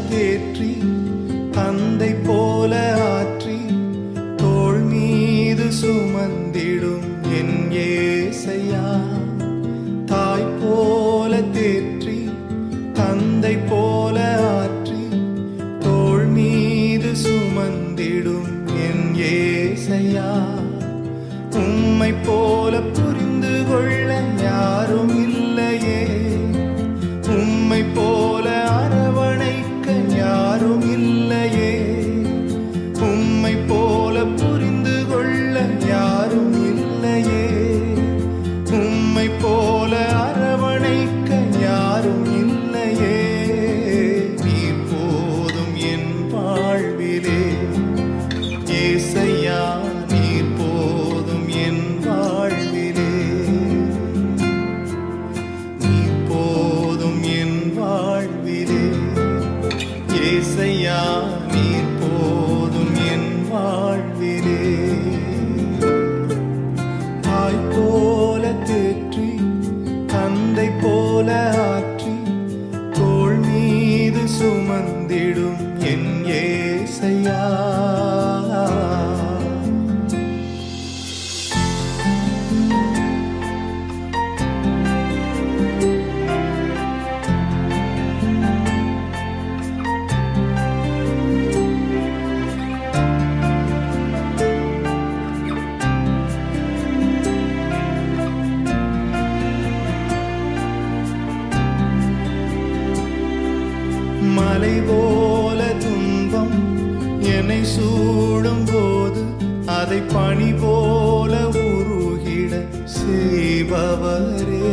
தேற்றி தந்தை போல ஆற்றி தோள் மீது சுமந்திடும் என் ஏசையா. தாய் போல தேற்றி தந்தை போல ஆற்றி தோள் மீது சுமந்திடும் என் ஏசையா. உம்மை போல புரிந்து கொள்ள யாரும் இல்லையே, உம்மை போல அரவணைக்க யாரும் இல்லையே, உம்மை போல புரிந்து கொள்ள யாரும் இல்லையே, உம்மை போல அரவணைக்க யாரும் இல்லையே. நீர் போதும் என் வாழ்விலே ஏசையா, நீர் போதும் என் வாழ்விலே, நீர் போதும் என் வாழ்விலே ஏசையா, நீர் போதும் என் வாழ்விலே. தாய் போல தேற்றி தந்தை போல ஆற்றி தோள் மீது சுமந்திடும் என் ஏசையா. மலை போல துன்பம் என்னை சூடும் போது அதை பனி போல உருகிட செய்பவரே.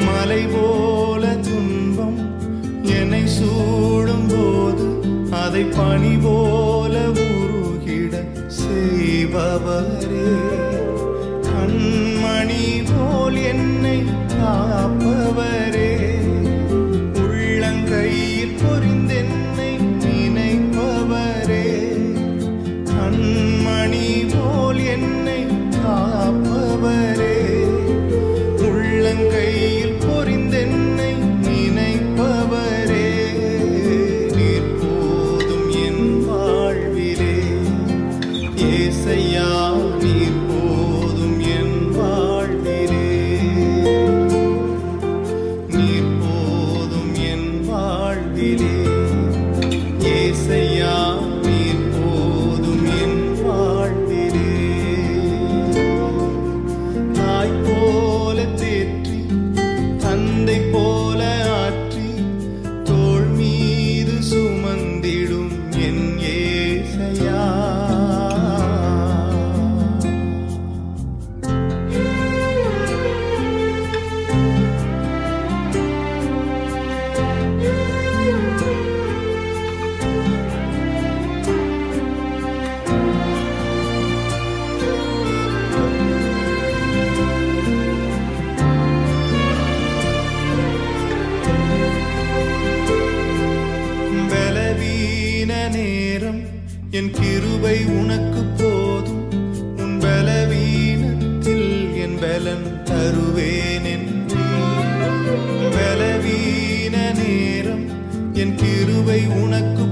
மலை போல துன்பம் என்னை சூடும் போது அதை பனி போல உருகிட செய்பவரே. கண்மணி போல் என்னை காப்பவரே, கையில் பொறிந்தென்னை நினைப்பவரே. கண்மணி போல் என்னை காப்பவரே, உள்ளங்கையில் பொறிந்தென்னை நினைப்பவரே. நீர் போதும் என் வாழ்விலே ஏசையா, நீர் போதும் என் வாழ்விலே, நீர் போதும் என் வாழ்விலே ஏசையா, நீர் போதும் என் வாழ்விலே. தாய் போல தேற்றி தந்தை போல ஆற்றி தோள் மீது சுமந்திடும் என் ஏசையா. நேரம் என் கிருபை உனக்கு போதும், உன் பலவீனத்தில் என் பலன் தருவேன் என்று. பலவீன நேரம் என் கிருபை உனக்கு